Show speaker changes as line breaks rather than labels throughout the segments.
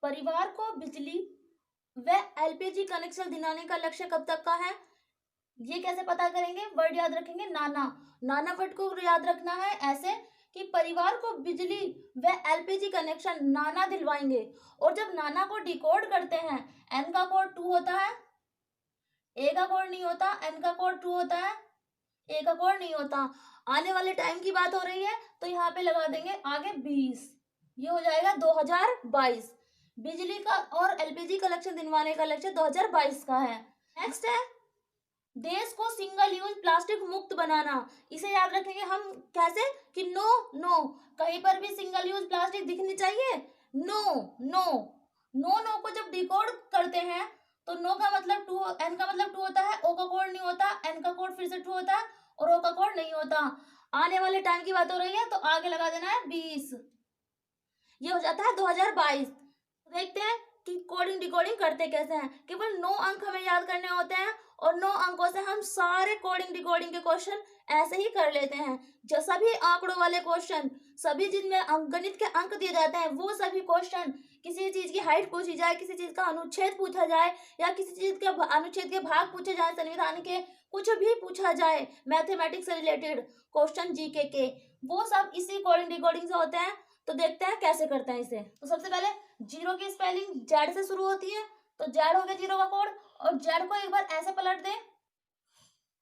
परिवार को बिजली व एलपीजी कनेक्शन दिलाने का लक्ष्य कब तक का है? ये कैसे पता करेंगे? वर्ड याद रखेंगे नाना। नाना वर्ड को याद रखना है ऐसे कि परिवार को बिजली व एलपीजी कनेक्शन नाना दिलवाएंगे। और जब नाना को डिकोड करते हैं, एन का कोड 2 होता है, ए का कोड नहीं होता, एन का कोड 2 होता है, ए का कोड नहीं होता। आने वाले टाइम की बात हो रही है तो यहाँ पे लगा देंगे आगे 20। ये हो जाएगा 2022। बिजली का और एलपीजी कनेक्शन दिलवाने का लक्ष्य 2022 का है। नेक्स्ट है देश को सिंगल यूज प्लास्टिक मुक्त बनाना। इसे याद रखेंगे हम कैसे कि नो नो, कहीं पर भी सिंगल यूज प्लास्टिक दिखनी चाहिए, नो नो। नो नो को जब डिकोड करते हैं तो नो का मतलब 2, एन का मतलब 2 होता है, ओ का कोड नहीं होता, एन का कोड फिर से 2 होता है और ओ का कोड नहीं होता। आने वाले टाइम की बात हो रही है तो आगे लगा देना है 20। ये हो जाता है 2022। देखते हैं कि कोडिंग डिकोडिंग करते कैसे हैं। केवल 9 अंक हमें याद करने होते हैं और 9 अंकों से हम सारे कोडिंग डिकोडिंग के क्वेश्चन ऐसे ही कर लेते हैं। जो सभी आंकड़ों वाले क्वेश्चन, सभी जिनमें गणित के अंक दिए जाते हैं, वो सभी क्वेश्चन, किसी चीज की हाइट पूछी जाए, किसी चीज का अनुच्छेद पूछा जाए या किसी चीज के अनुच्छेद के भाग पूछे जाए, संविधान के कुछ भी पूछा जाए, मैथमेटिक्स से रिलेटेड क्वेश्चन, जीके के, वो सब इसी कोडिंग डिकोडिंग से होते हैं। तो देखते हैं कैसे करते हैं इसे। तो सबसे पहले जीरो की स्पेलिंग जेड से शुरू होती है, तो जेड हो गया जीरो का कोड। और जेड को एक बार ऐसे पलट दें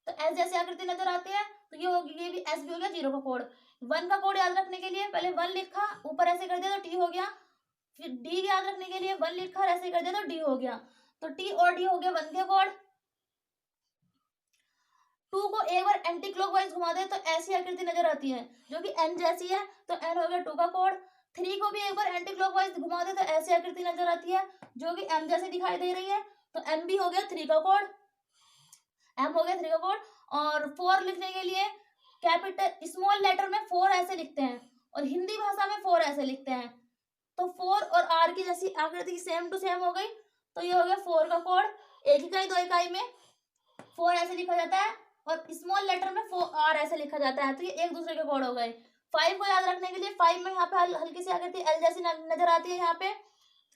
तो एस जैसी आकृति नजर आती है, तो ये होगी, ये भी एस भी हो गया जीरो का कोड। 1 का कोड याद रखने के लिए पहले 1 लिखा, ऊपर ऐसे कर दिया तो टी हो गया। फिर डी याद रखने के लिए 1 लिखा और ऐसे कर दिया तो डी हो गया। तो टी और डी हो गया 1 के कोड। 2 को एक बार एंटी क्लॉकवाइज घुमा दे तो ऐसी आकृति नजर आती है जो कि एन जैसी है, तो एन हो गया 2 का कोड। 3 को भी एक बार एंटी क्लॉकवाइज घुमा दे तो ऐसी आकृति नजर आती है जो कि एम जैसी दिखाई दे रही है, तो एम भी हो गया 3 का कोड, एम हो गया 3 का कोड। और 4 लिखने के लिए कैपिटल स्मॉल लेटर में 4 ऐसे लिखते हैं और हिंदी भाषा में 4 ऐसे लिखते हैं, तो 4 और आर की जैसी आकृति सेम टू सेम हो गई, तो ये हो गया 4 का कोड। एक इकाई 2 इकाई में 4 ऐसे लिखा जाता है और स्मॉल लेटर में 4 आर ऐसे लिखा जाता है, तो ये एक दूसरे के कोड हो गए। 5 को याद रखने के लिए 5 में यहाँ पे हल्की सी आकृति एल जैसी नजर आती है, यहाँ पे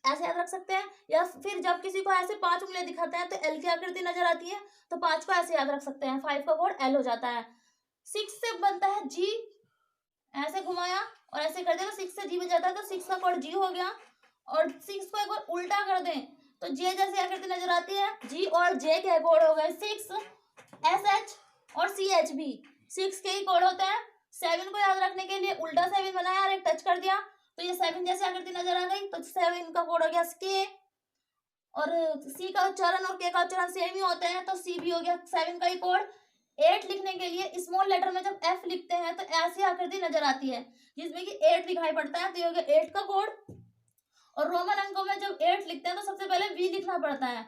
ऐसे याद रख सकते हैं। या फिर जब किसी को ऐसे 5 उंगलियां दिखाते हैं तो एल की आकृति नजर आती है, तो 5 को ऐसे याद रख सकते हैं। 5 का कोड एल हो जाता है। 6 से बनता है जी, ऐसे घुमाया और ऐसे कर दिया तो 6 से जी बन जाता है, तो 6 का कोड जी हो गया। और 6 को एक बार उल्टा कर दें तो जे जैसी आकृति नजर आती है, जी और जे के कोड हो गए 6, एस एच और सी एच भी 6 के ही कोड होते हैं। 7 को याद रखने के लिए उल्टा 7 बनाया और एक टच कर दिया तो ये 7 जैसी आकृति नजर आ गई, तो 7 का कोड हो गया के। और सी का उच्चारण और के का उच्चारण सेम ही होते हैं, तो सी भी हो गया 7 का ही कोड। 8 लिखने के लिए स्मॉल लेटर में जब एफ लिखते हैं तो ऐसी आकृति नजर आती है जिसमें कि 8 दिखाई पड़ता है, तो ये हो गया 8 का कोड। और रोमन अंकों में जब 8 लिखते हैं तो सबसे पहले वी लिखना पड़ता है,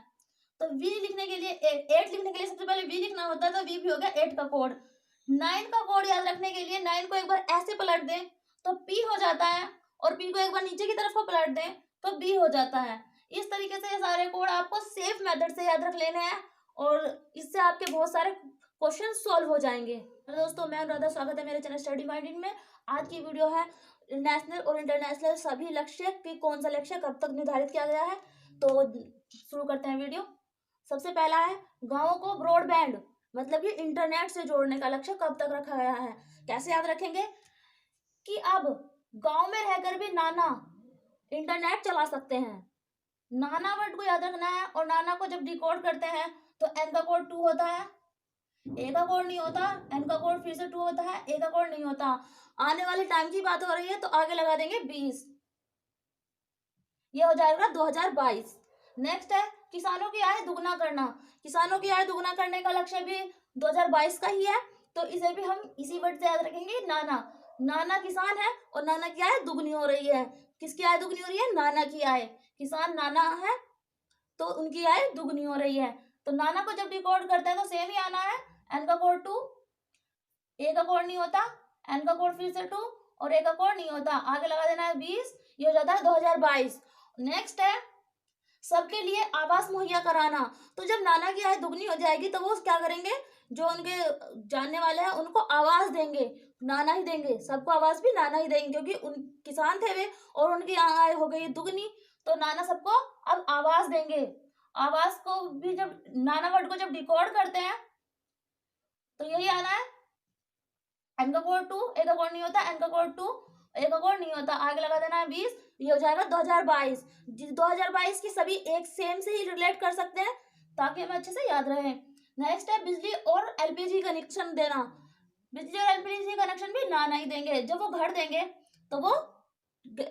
तो वी लिखने के लिए 8 लिखने के लिए सबसे पहले वी लिखना होता है, तो वी भी हो गया 8 का कोड। 9 का कोड याद रखने के लिए 9 को एक बार ऐसे पलट दें तो पी हो जाता है, और पी को एक बार नीचे की तरफ को पलट दें तो बी हो जाता है। इस तरीके से ये सारे कोड आपको सेफ मेथड से याद रख लेने हैं और इससे आपके बहुत सारे क्वेश्चन सॉल्व हो जाएंगे। तो दोस्तों, मैं अनुराधा, स्वागत है मेरे चैनल स्टडी माइंडेड में। आज की वीडियो है नेशनल और इंटरनेशनल सभी लक्ष्य कि कौन सा लक्ष्य कब तक निर्धारित किया गया है। तो शुरू करते हैं वीडियो। सबसे पहला है गांवों को ब्रॉडबैंड मतलब कि इंटरनेट से जोड़ने का लक्ष्य कब तक रखा गया है। कैसे याद रखेंगे कि अब गांव में रहकर भी नाना इंटरनेट चला सकते हैं। नाना वर्ड को याद रखना है और नाना को जब डिकोड करते हैं तो एन का कोड 2 होता है, ए का कोड नहीं होता, एन का कोड फिर से 2 होता है, ए का कोड नहीं होता। आने वाले टाइम की बात हो रही है तो आगे लगा देंगे 20। ये हो जाएगा 2022। नेक्स्ट है किसानों की आय दुगना करना। किसानों की आय दुगना करने का लक्ष्य भी 2022 का ही है, तो इसे भी हम इसी वर्ड से याद रखेंगे, नाना। नाना किसान है और नाना की आय दुगनी हो रही है। किसकी आय दुगनी हो रही है? नाना की आय। किसान नाना है तो उनकी आय दुगनी हो रही है, तो नाना को जब डिकोड करते हैं तो सेम ही आना है। एन का कोड 2, ए का कोड नहीं होता, एन का कोड फिर से 2 और ए का कोड नहीं होता, आगे लगा देना है 20। ये हो जाता है 2022। नेक्स्ट है सबके लिए आवास मुहैया कराना। तो जब नाना की आय दुगनी हो जाएगी तो वो क्या करेंगे, जो उनके जानने वाले हैं उनको आवास देंगे, नाना ही देंगे, सबको आवास भी नाना ही देंगे, क्योंकि उन किसान थे वे और उनकी आय हो गई दुगनी, तो नाना सबको अब आवाज देंगे। आवाज को भी जब नाना वर्ड को जब डिकोड करते हैं तो यही आना है, एन का कोड 2, ए का कोड नहीं होता, एन का कोड 2, ए का कोड नहीं होता, आगे लगा देना है 20, ये हो जाएगा 2022। 2022 की सभी एक सेम से ही रिलेट कर सकते हैं ताकि हमें अच्छे से याद रहे। नेक्स्ट है बिजली और एलपीजी कनेक्शन देना। बिजली और एलपीजी कनेक्शन भी नाना ही देंगे, जब वो घर देंगे तो वो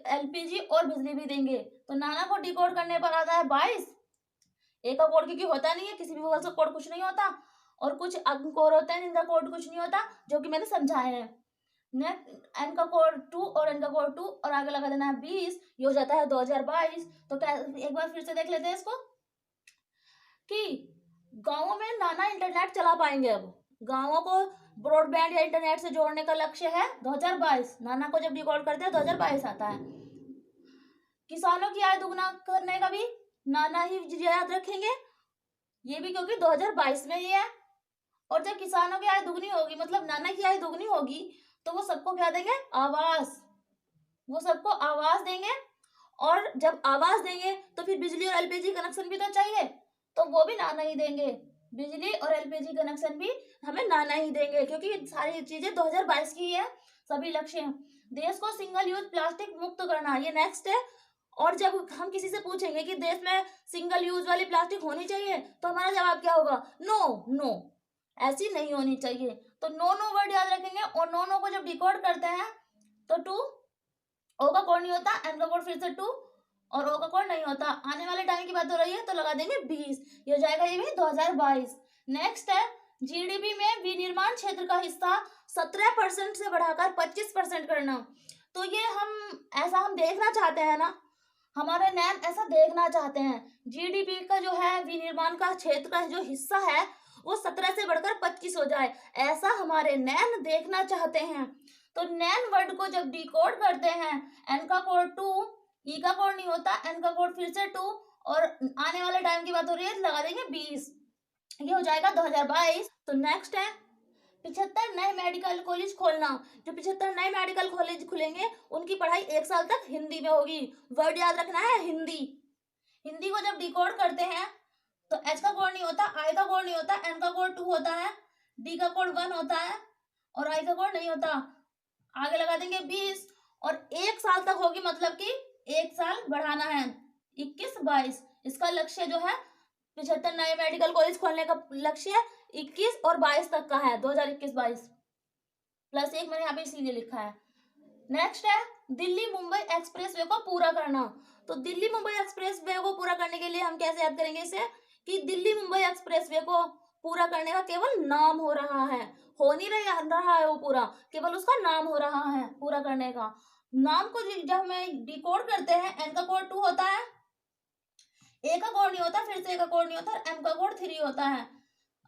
एलपीजी और बिजली भी देंगे। तो नाना को डिकोड करने पर आता है 22। ए का कोड क्योंकि होता नहीं है, किसी भी वजह से कोड कुछ नहीं होता, और कुछ अंक और होते हैं जिनका कोड कुछ नहीं होता, जो कि मैंने समझाया है। नेक्स्ट एन का कोड 2 और एन का कोड 2 और आगे लगा देना है 20, ये हो जाता है 2022। तो एक बार फिर से देख लेते हैं इसको कि गांवों में नाना इंटरनेट चला पाएंगे। अब गांवों को ब्रॉडबैंड या इंटरनेट से जोड़ने का लक्ष्य है 2022। नाना को जब डिकोड करते हैं 2022 आता है। किसानों की आय दुगना करने का भी नाना ही याद रखेंगे, ये भी क्योंकि 2022 में ही है। और जब किसानों की आय दुगनी होगी, मतलब नाना की आय दुगनी होगी, तो वो सबको क्या देंगे, आवास। वो सबको आवास देंगे, और जब आवास देंगे तो फिर बिजली और एलपीजी कनेक्शन भी तो चाहिए, तो वो भी नाना ही देंगे। बिजली और एलपीजी कनेक्शन भी हमें नाना ही देंगे, क्योंकि सारी चीजें 2022 की है, सभी लक्ष्य हैं। देश को सिंगल यूज प्लास्टिक मुक्त करना, ये नेक्स्ट है। और जब हम किसी से पूछेंगे कि देश में सिंगल यूज वाली प्लास्टिक होनी चाहिए, तो हमारा जवाब क्या होगा, नो नो, ऐसी नहीं होनी चाहिए। तो नो नो वर्ड याद रखेंगे, और नो नो को जब डिकोड करते हैं तो 2, ओ का कोड नहीं होता, एन का कोड फिर से 2 और ओ का कोड नहीं होता। आने वाले टाइम की बात हो रही है तो लगा देंगे 20, ये हो जाएगा ये भी 2022। नेक्स्ट है जीडीपी में विनिर्माण क्षेत्र का हिस्सा 17% से बढ़ाकर 25% करना। तो ये हम देखना चाहते हैं ना, हमारे नैन ऐसा देखना चाहते हैं, जीडीपी का जो है विनिर्माण का क्षेत्र का जो हिस्सा है वो 17 से बढ़कर 25 हो जाए, ऐसा हमारे नैन देखना चाहते हैं। तो नैन वर्ड को जब डिकोड करते हैं, एन का कोड 2, ई का कोड नहीं होता, एन का कोड फिर से 2 और आने वाले टाइम की बात हो रही है, लगा देंगे 20, ये हो जाएगा 2022। तो नेक्स्ट है 75 नए मेडिकल कॉलेज खोलना। जो 75 नए मेडिकल कॉलेज खुलेंगे उनकी पढ़ाई 1 साल तक हिंदी में होगी। वर्ड याद रखना है हिंदी। हिंदी को जब डिकोड करते हैं तो एच का कोड नहीं होता, आई का कोड नहीं होता, एन का कोड 2 होता है, डी का कोड 1 होता है और आई का कोड नहीं होता। आगे लगा देंगे 20 और 1 साल तक होगी, मतलब कि 1 साल बढ़ाना है, 21-22। इसका लक्ष्य जो है 75 नए मेडिकल कॉलेज खोलने का लक्ष्य 21 और 22 तक का है, 2021-22 प्लस 1 मैंने यहाँ पे इसीलिए लिखा है। नेक्स्ट है दिल्ली मुंबई एक्सप्रेसवे को पूरा करना। तो दिल्ली मुंबई एक्सप्रेसवे को पूरा करने के लिए हम कैसे याद करेंगे इसे, कि दिल्ली मुंबई एक्सप्रेसवे को पूरा करने का केवल नाम हो रहा है, हो नहीं रहा है वो पूरा, केवल उसका नाम हो रहा है पूरा करने का। नाम को जब हमें डिकोड करते हैं, एन का कोड 2 होता है, ए का कोड नहीं होता, फिर से ए का कोड नहीं होता, एम का कोड 3 होता है।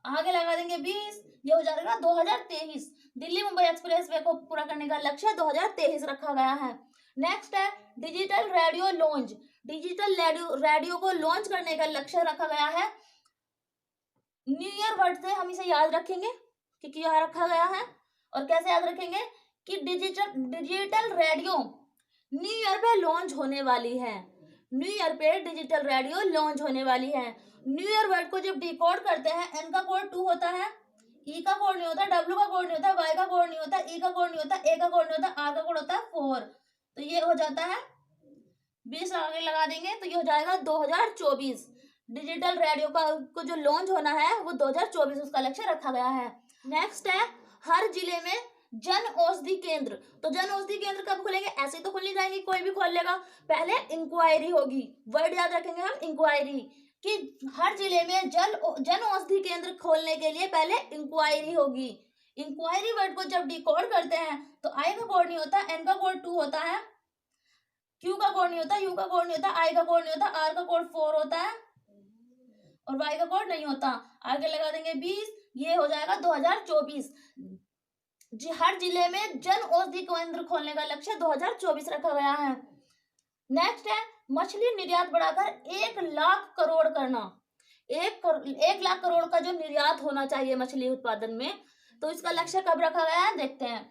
आगे लगा देंगे 20, ये हो जाएगा 2023। दिल्ली मुंबई एक्सप्रेसवे को पूरा करने का लक्ष्य 2023 रखा गया है। नेक्स्ट है digital radio launch. Digital radio को लॉन्च करने का लक्ष्य रखा गया है। न्यू ईयर वर्ड से हम इसे याद रखेंगे कि क्या रखा गया है, और कैसे याद रखेंगे कि डिजिटल रेडियो न्यू ईयर पे लॉन्च होने वाली है। न्यू ईयर पे डिजिटल रेडियो लॉन्च होने वाली है। न्यू ईयर वर्ड को जब डिकोड करते हैं, एन का कोड 2 होता है, ई का कोड नहीं होता, डब्ल्यू का कोड नहीं होता, वाई का कोड नहीं होता, ई का कोड नहीं होता, ए का कोड नहीं होता, आर का कोड होता है 4। तो ये हो जाता है 20, आगे लगा देंगे तो ये हो जाएगा 2024। डिजिटल रेडियो को जो लॉन्च होना है वो 2024 उसका लक्ष्य रखा गया है। नेक्स्ट है हर जिले में जन औषधि केंद्र। तो जन औषधि केंद्र कब खुलेंगे, ऐसे तो खुल नहीं जाएंगे, कोई भी खोल लेगा, पहले इंक्वायरी होगी। वर्ड याद रखेंगे हम इंक्वायरी, कि हर जिले में जन औषधि केंद्र खोलने के लिए पहले इंक्वायरी होगी। इंक्वायरी वर्ड को जब डिकोड करते हैं तो आई का कोड नहीं होता, एन का कोड 2 होता है, क्यू का कोड नहीं होता, यू का कोड नहीं होता, आई का कोड नहीं होता, आर का कोड 4 होता है और वाई का कोड नहीं होता। आगे लगा देंगे 20, ये हो जाएगा 2024। हर जिले में जन औषधि केंद्र खोलने का लक्ष्य 2024 रखा गया है। नेक्स्ट है मछली निर्यात बढ़ाकर 1 लाख करोड़ करना। 1 लाख करोड़ का जो निर्यात होना चाहिए मछली उत्पादन में, तो इसका लक्ष्य कब रखा गया है देखते हैं।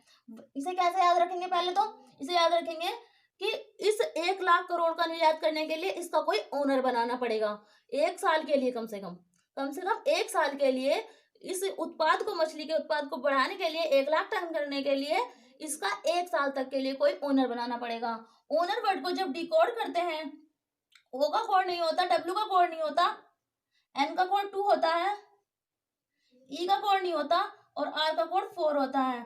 इसे कैसे याद रखेंगे, पहले तो इसे याद रखेंगे कि इस 1 लाख करोड़ का निर्यात करने के लिए इसका कोई ओनर बनाना पड़ेगा 1 साल के लिए, कम से कम 1 साल के लिए इस उत्पाद को, मछली के उत्पाद को बढ़ाने के लिए, 1 लाख टन करने के लिए इसका 1 साल तक के लिए कोई ओनर बनाना पड़ेगा। ओनर वर्ड को जब डिकोड करते हैं, ओ का कोड नहीं होता, डब्ल्यू का कोड नहीं होता, एन का कोड 2 होता है, ई का कोड नहीं होता और आर का कोड 4 होता है।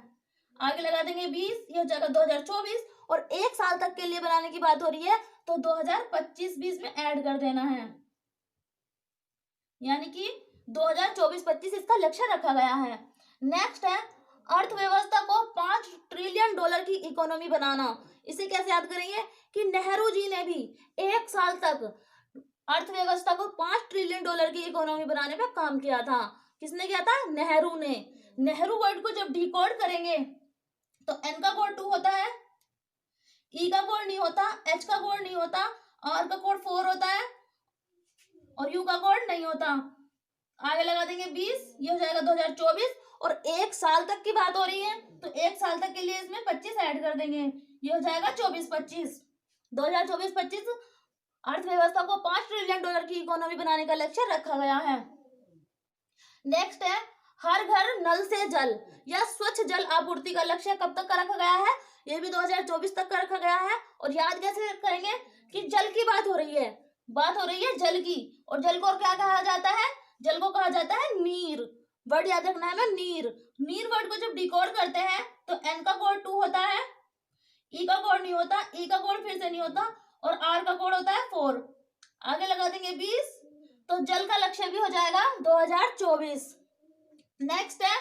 आगे लगा देंगे 20, ये हो जाएगा 2024 और 1 साल तक के लिए बनाने की बात हो रही है तो 2025-20 में ऐड कर देना है, यानी कि 2024-25 इसका लक्ष्य रखा गया है। नेक्स्ट है अर्थव्यवस्था को $5 ट्रिलियन की इकोनॉमी बनाना। इसे कैसे याद करेंगे कि नेहरू जी ने भी 1 साल तक अर्थव्यवस्था को $5 ट्रिलियन की इकोनॉमी बनाने पे काम किया था। किसने किया था? नेहरू ने। नेहरू वर्ड को जब डिकोड करेंगे तो एन का कोड 2 होता है, ई का कोड नहीं होता, एच का कोड नहीं होता, आर का कोड 4 होता है और यू का कोड नहीं होता। आगे लगा देंगे 20, ये हो जाएगा 2024 और 1 साल तक की बात हो रही है तो 1 साल तक के लिए इसमें 25 ऐड कर देंगे, ये हो जाएगा 24-25। 2024-25 अर्थव्यवस्था को $5 ट्रिलियन की इकोनॉमी बनाने का लक्ष्य रखा गया है। नेक्स्ट है हर घर नल से जल या स्वच्छ जल आपूर्ति का लक्ष्य कब तक का रखा गया है? ये भी 2024 तक का रखा गया है। और याद कैसे करेंगे कि जल की बात हो रही है, जल की, और जल को क्या कहा जाता है? जल को कहा जाता है नीर। वर्ड याद रखना है, नीर। नीर वर्ड को जब डिकोड करते हैं तो एन का कोड 2 होता है, ई का कोड नहीं होता, ई का कोड फिर से नहीं होता और आर का कोड होता है 4। आगे लगा देंगे 20 तो जल का लक्ष्य भी हो जाएगा 2024। नेक्स्ट है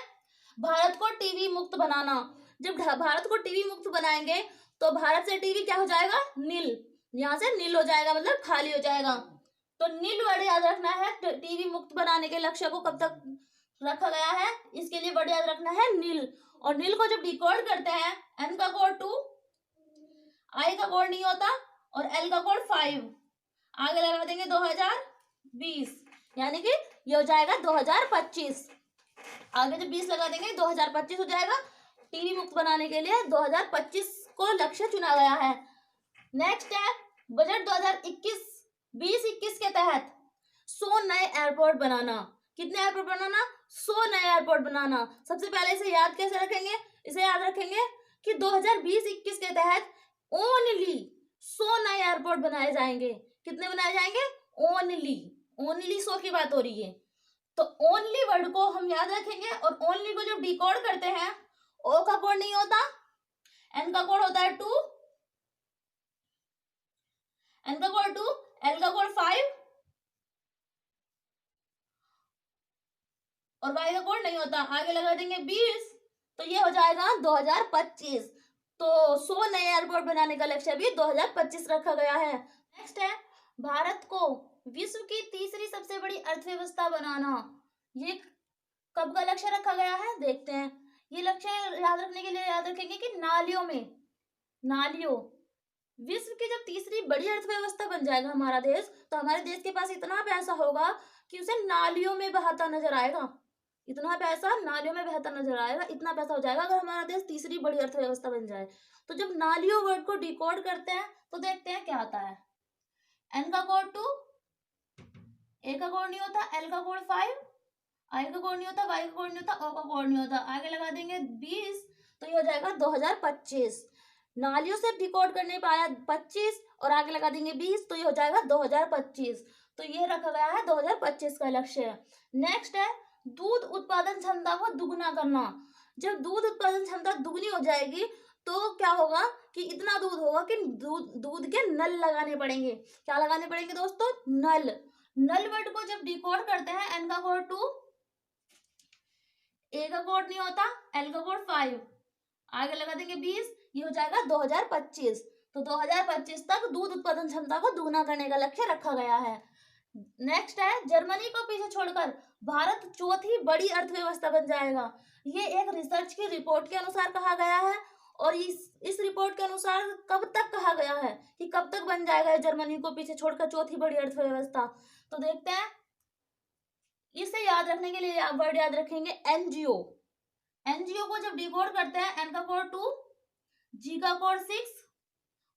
भारत को टीबी मुक्त बनाना। जब भारत को टीबी मुक्त बनाएंगे तो भारत से टीबी क्या हो जाएगा? नील। यहाँ से नील हो जाएगा, मतलब खाली हो जाएगा। तो नील वर्ड याद रखना है। टीबी मुक्त बनाने के लक्ष्य को कब तक रखा गया है, इसके लिए वर्ड याद रखना है नील। और नील को जब डिकोड करते हैं एन का कोड 2, आई का कोड नहीं होता और एल का कोड 5। आगे लगा देंगे 2020, यानी कि ये हो जाएगा 2025। आगे जब 20 लगा देंगे 2025 हो जाएगा। टीबी मुक्त बनाने के लिए 2025 को लक्ष्य चुना गया है। नेक्स्ट है बजट 2021 के तहत 100 नए एयरपोर्ट बनाना। कितने एयरपोर्ट बनाना? 100 नए एयरपोर्ट बनाना। सबसे पहले इसे याद कैसे रखेंगे? इसे याद रखेंगे कि 2020-21 के तहत ओनली 100 नए एयरपोर्ट बनाए जाएंगे। कितने बनाए जाएंगे? ओनली 100 की बात हो रही है। तो ओनली वर्ड को हम याद रखेंगे और ओनली को जब डिकोड करते हैं ओ का कोड नहीं होता, एन का कोड होता है 2, एन का कोड 2, एल का कोड 5 और वाई का कोड नहीं होता। आगे लगा देंगे 20 तो ये हो जाएगा 2025। तो 100 नए एयरपोर्ट बनाने का लक्ष्य भी 2025 रखा गया है। नेक्स्ट है भारत को विश्व की तीसरी सबसे बड़ी अर्थव्यवस्था बनाना। ये कब का लक्ष्य रखा गया है? देखते हैं। ये लक्ष्य याद रखने के लिए याद रखेंगे कि नालियों विश्व की जब तीसरी बड़ी अर्थव्यवस्था बन जाएगा हमारा देश, तो हमारे देश के पास इतना पैसा होगा कि उसे नालियों में बहाता नजर आएगा। इतना पैसा नालियों में बहता नजर आएगा, इतना पैसा हो जाएगा अगर हमारा देश तीसरी बड़ी अर्थव्यवस्था बन जाए। तो जब नालियों वर्ड को डिकोड करते हैं तो देखते हैं क्या आता है। एन का कोड 2, ए का कोड नहीं होता, एल का कोड 5, आई का कोड नहीं होता, वाई का कोड नहीं होता, ओ का कोड नहीं होता। आगे लगा देंगे 20 तो ये हो जाएगा 2025। नालियों से डिकोड करने पाया 25 और आगे लगा देंगे 20 तो ये हो जाएगा 2025। तो ये रखा गया है 2025 का लक्ष्य। नेक्स्ट है दूध उत्पादन क्षमता को दुगना करना। जब दूध उत्पादन क्षमता दुगनी हो जाएगी तो क्या होगा कि इतना दूध होगा कि दूध के नल लगाने पड़ेंगे। क्या लगाने पड़ेंगे दोस्तों? नल वर्ड को जब डिकोड करते हैं एन का कोड 2, ए का कोड नहीं होता, एल का कोड 5, आगे लगा देंगे 20 ये हो जाएगा 2025। तो 2025 तक दूध उत्पादन क्षमता को दुगना करने का लक्ष्य रखा गया है। नेक्स्ट है जर्मनी को पीछे छोड़कर भारत चौथी बड़ी अर्थव्यवस्था बन जाएगा। ये एक रिसर्च की रिपोर्ट के अनुसार कहा गया है और इस रिपोर्ट के अनुसार कब तक कहा गया है कि कब तक बन जाएगा जर्मनी को पीछे छोड़कर चौथी बड़ी अर्थव्यवस्था। तो देखते हैं। इसे याद रखने के लिए वर्ड याद रखेंगे एनजीओ। एनजीओ को जब डिकोड करते हैं एन का कोड 2, जी का कोड 6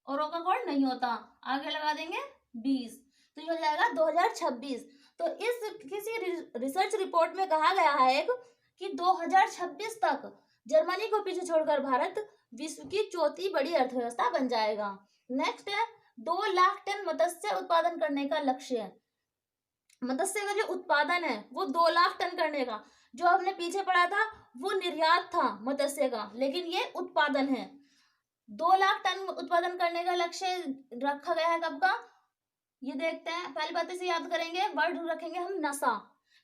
और ओ का कोड नहीं होता, आगे लगा देंगे 20, तो ये हो जाएगा 2026। तो इस किसी रिसर्च रिपोर्ट में कहा गया है एक कि 2026 तक जर्मनी को पीछे छोड़कर भारत विश्व की चौथी बड़ी अर्थव्यवस्था बन जाएगा। नेक्स्ट है 2 लाख टन मत्स्य उत्पादन करने का लक्ष्य है। मत्स्य का जो उत्पादन है वो 2 लाख टन करने का, जो हमने पीछे पढ़ा था वो निर्यात था मत्स्य का, लेकिन ये उत्पादन है। 2 लाख टन उत्पादन करने का लक्ष्य रखा गया है कब का, ये देखते हैं। पहली बात इसे याद करेंगे, वर्ड रखेंगे हम नशा,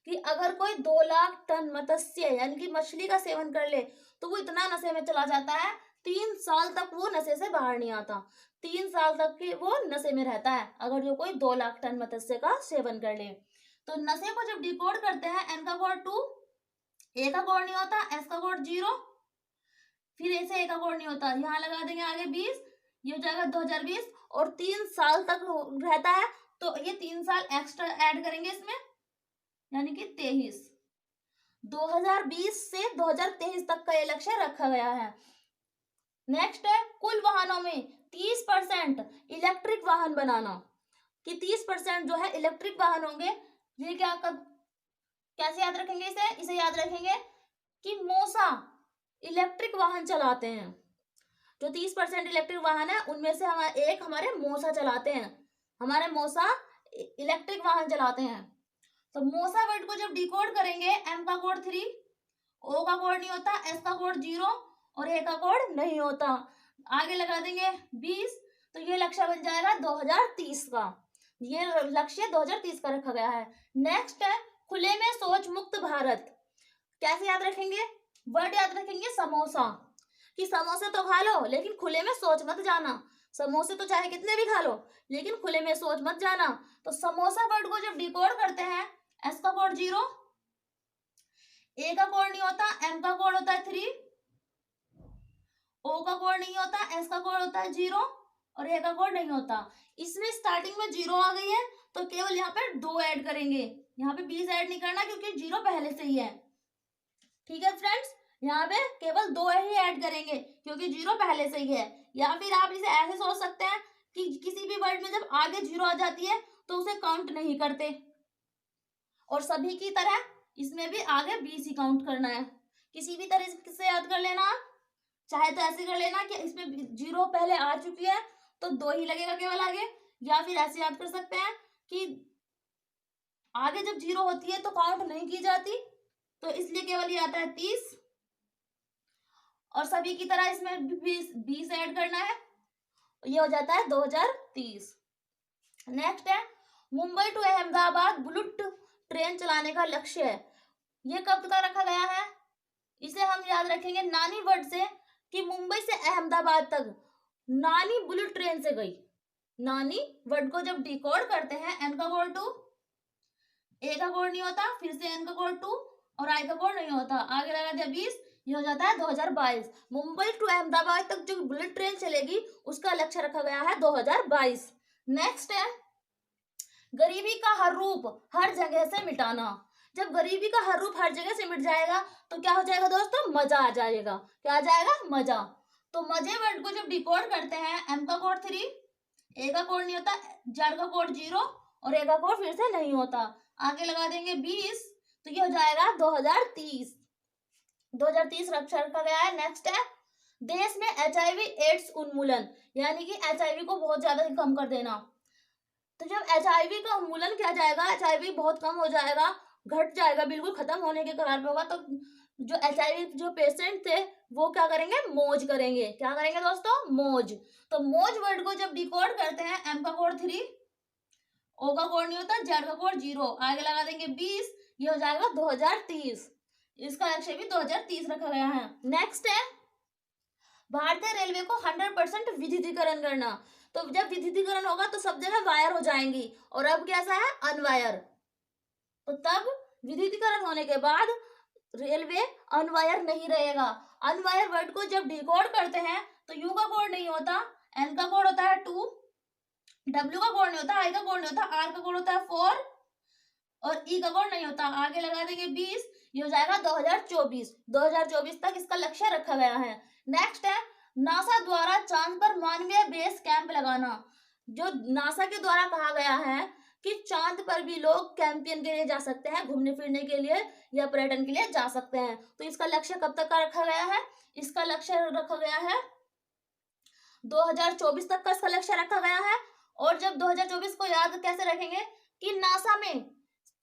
कि अगर कोई 2 लाख टन मत्स्य यानी कि मछली का सेवन कर ले तो वो इतना नशे में चला जाता है 3 साल तक वो नशे से बाहर नहीं आता। 3 साल तक के वो नशे में रहता है अगर जो कोई 2 लाख टन मत्स्य का सेवन कर ले। तो नशे को जब डिकोड करते हैं, एन का कोड 2, ए का कोड नहीं होता, एस का कोड 0, फिर ऐसे ए का कोड नहीं होता, यहाँ लगा देंगे आगे 20, ये हो जाएगा 2020, और 3 साल तक रहता है तो ये 3 साल एक्स्ट्रा ऐड करेंगे इसमें, यानी कि 23। 2020 से 2023 तक का ये लक्ष्य रखा गया है। नेक्स्ट है कुल वाहनों में 30% इलेक्ट्रिक वाहन बनाना, कि 30% जो है इलेक्ट्रिक वाहन होंगे। ये क्या कैसे याद रखेंगे इसे याद रखेंगे कि मौसा इलेक्ट्रिक वाहन चलाते हैं। जो 30% इलेक्ट्रिक वाहन है उनमें से हमारे मौसा चलाते हैं, हमारे मौसा इलेक्ट्रिक वाहन चलाते हैं। तो मौसा वर्ड को जब डिकोड करेंगे, एम का कोड 3, ओ का कोड नहीं होता, एस का कोड 0 और ए का कोड नहीं होता, आगे लगा देंगे 20, तो ये लक्ष्य बन जाएगा 2030 का। ये लक्ष्य 2030 का रखा गया है। नेक्स्ट है खुले में शौच मुक्त भारत। कैसे याद रखेंगे, वर्ड याद रखेंगे समोसा, कि समोसे तो खा लो लेकिन खुले में शौच मत जाना। समोसे तो चाहे कितने भी खा लो लेकिन खुले में शौच मत जाना। तो समोसा वर्ड को जब डिकोड करते हैं, एस का कोड 0, ए का कोड नहीं होता, एम का कोड होता है 3, ओ का कोड नहीं होता, एस का कोड होता है 0 और ए का कोड नहीं होता। इसमें स्टार्टिंग में 0 आ गई है तो केवल यहाँ पे 2 ऐड करेंगे, यहाँ पे 20 ऐड नहीं करना क्योंकि 0 पहले से ही है। ठीक है फ्रेंड्स, यहाँ पे केवल 2 ही ऐड करेंगे क्योंकि 0 पहले से ही है। या फिर आप इसे ऐसे सोच सकते हैं कि किसी भी वर्ड में जब आगे 0 आ जाती है तो उसे काउंट नहीं करते, और सभी की तरह इसमें भी आगे 20 ही काउंट करना है। किसी भी तरह से याद कर लेना आप, चाहे तो ऐसे कर लेना कि इसमें 0 पहले आ चुकी है तो 2 ही लगेगा केवल आगे, या फिर ऐसे याद कर सकते हैं कि आगे जब 0 होती है तो काउंट नहीं की जाती, तो इसलिए केवल ये आता है 30, और सभी की तरह इसमें 20 ऐड करना है, ये हो जाता है 2030। नेक्स्ट है Mumbai to Ahmedabad bullet train चलाने का लक्ष्य है। ये कब तक रखा गया है, इसे हम याद रखेंगे नानी वर्ड से, कि मुंबई से अहमदाबाद तक नानी बुलेट ट्रेन से गई। नानी वर्ड को जब डिकोड करते हैं, एन का कोड 2, ए का कोड नहीं होता, फिर से एन का कोड 2 और आई का कोड नहीं होता, आगे लगा दिया 20, ये हो जाता है 2022। मुंबई टू अहमदाबाद तक जो बुलेट ट्रेन चलेगी उसका लक्ष्य रखा गया है 2022। नेक्स्ट है गरीबी का हर रूप हर जगह से मिटाना। जब गरीबी का हर रूप हर जगह से मिट जाएगा तो क्या हो जाएगा दोस्तों, मजा आ जाएगा। क्या आ जाएगा, मजा। तो मजे वर्ड को जब डिकोड करते हैं, एम का कोड 3, ए का कोड नहीं होता, जेड का कोड 0 और ए का कोड फिर से नहीं होता, आगे लगा देंगे 20, तो ये हो जाएगा 2030। 2030 रखा गया है। नेक्स्ट है देश में HIV एड्स उन्मूलन, यानी कि HIV को बहुत ज्यादा कम कर देना। तो जब HIV का उन्मूलन किया जाएगा, HIV बहुत कम हो जाएगा, घट जाएगा, बिल्कुल खत्म होने के कगार पे होगा, तो जो HIV जो पेशेंट थे वो क्या करेंगे, मौज करेंगे। क्या करेंगे दोस्तों, मौज। तो मौज वर्ड को जब डिकोड करते हैं, एम का कोड 3, ओ का कोड नहीं होता, जेड का कोड 0, आगे लगा देंगे 20, ये हो जाएगा 2030। इसका लक्ष्य भी 2030 रखा गया है। नेक्स्ट है भारतीय रेलवे को 100% विद्युतीकरण करना। तो जब विद्युतीकरण होगा तो सब जगह वायर हो जाएंगी, और अब कैसा है, अनवायर। तो तब विद्युतीकरण होने के बाद रेलवे अनवायर नहीं रहेगा। अनवायर वर्ड को जब डिकोड करते हैं तो यू का कोड नहीं होता, एन का कोड होता है 2, डब्ल्यू का कोड नहीं होता, आई का कोड नहीं होता, आर का कोड होता है 4 और ई का कोड नहीं होता, आगे लगा देंगे 20, ये हो जाएगा 2024। 2024 तक इसका लक्ष्य रखा गया है। नेक्स्ट है नासा द्वारा चांद पर मानवीय बेस कैंप लगाना। जो नासा के द्वारा कहा गया है कि चांद पर भी लोग कैंपिंग के लिए जा सकते हैं, घूमने फिरने के लिए या पर्यटन के लिए जा सकते हैं। तो इसका लक्ष्य कब तक का रखा गया है? इसका लक्ष्य रखा गया है 2024 तक का इसका लक्ष्य रखा गया है। और जब 2024 को याद कैसे रखेंगे कि नासा में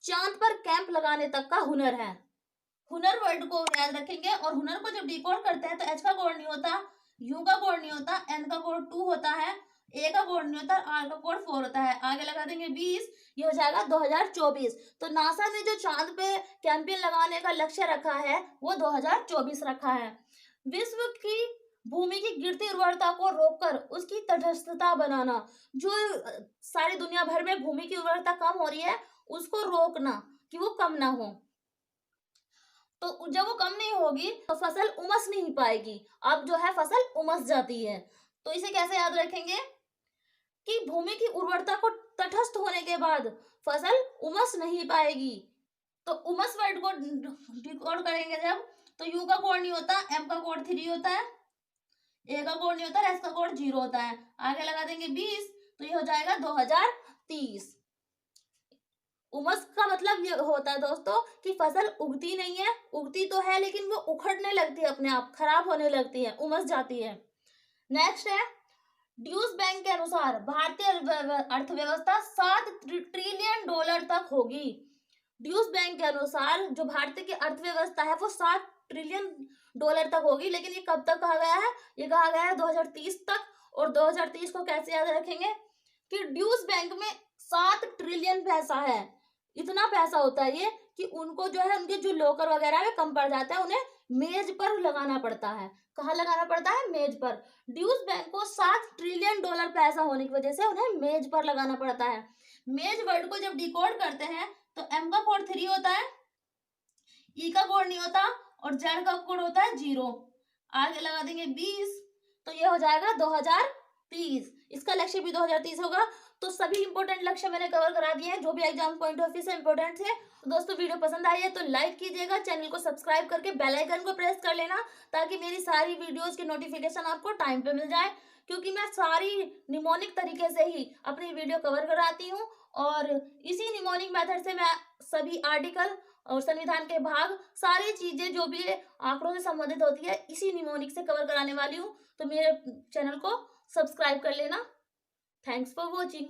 चांद पर कैंप लगाने तक का हुनर है। हुनर वर्ड को याद रखेंगे। और हुनर को जब डिकोड करते हैं तो एच का कोड नहीं होता, यू का कोड नहीं होता, एन का कोड 2 होता है, ए का कोड नहीं होता, आर का कोड 4 होता है। आगे लगा देंगे 20, ये हो जाएगा 2024। तो नासा ने जो चांद पे कैंपेन लगाने का लक्ष्य रखा है वो 2024 रखा है। विश्व की भूमि की गिरती उर्वरता को रोककर उसकी तटस्थता बनाना। जो सारी दुनिया भर में भूमि की उर्वरता कम हो रही है उसको रोकना कि वो कम ना हो। तो जब वो कम नहीं होगी तो फसल उमस नहीं पाएगी। अब जो है फसल उमस जाती है। तो इसे कैसे याद रखेंगे कि भूमि की उर्वरता को तटस्थ होने के बाद फसल उमस नहीं पाएगी। तो उमस वर्ड को डिकोड करेंगे जब, तो यू का कोड नहीं होता, एम का कोड 3 होता है, ए का कोड नहीं होता, एस का कोड 0 होता है। आगे लगा देंगे 20, तो ये हो जाएगा 2030। उमस का मतलब ये होता है दोस्तों कि फसल उगती नहीं है, उगती तो है लेकिन वो उखड़ने लगती है, अपने आप खराब होने लगती है, उमस जाती है। नेक्स्ट है ड्यूस बैंक के अनुसार भारतीय अर्थव्यवस्था 7 ट्रिलियन डॉलर तक होगी। ड्यूस बैंक के अनुसार जो भारतीय की अर्थव्यवस्था है वो 7 ट्रिलियन डॉलर तक होगी। लेकिन ये कब तक कहा गया है? ये कहा गया है 2030 तक। और 2030 को कैसे याद रखेंगे कि ड्यूस बैंक में 7 ट्रिलियन पैसा है। इतना पैसा होता है ये कि उनको जो है उनके जो लॉकर वगैरह है कम पड़ जाता है, उन्हें मेज पर लगाना पड़ता है। कहाँ लगाना पड़ता है? मेज पर। ड्यूस बैंक को 7 ट्रिलियन डॉलर पैसा होने की वजह से उन्हें मेज पर लगाना पड़ता है। मेज वर्ड को जब डिकोड करते हैं तो एम का कोड 3 होता है, ई का कोड नहीं होता, और जेड का कोड होता है 0। आगे लगा देंगे 20, तो ये हो जाएगा 2030। इसका लक्ष्य भी 2030 होगा। तो सभी इंपॉर्टेंट लक्ष्य मैंने कवर करा दिए हैं जो भी एग्जाम पॉइंट ऑफ व्यू से इंपॉर्टेंट थे। तो दोस्तों वीडियो पसंद आई है तो लाइक कीजिएगा, चैनल को सब्सक्राइब करके बेल आइकन को प्रेस कर लेना ताकि मेरी सारी वीडियोस की नोटिफिकेशन आपको टाइम पे मिल जाए। क्योंकि मैं सारी निमोनिक तरीके से ही अपनी वीडियो कवर कराती हूँ और इसी निमोनिक मेथड से मैं सभी आर्टिकल और संविधान के भाग सारी चीजें जो भी आंकड़ों से संबंधित होती है इसी निमोनिक से कवर कराने वाली हूँ। तो मेरे चैनल को सब्सक्राइब कर लेना। Thanks for watching.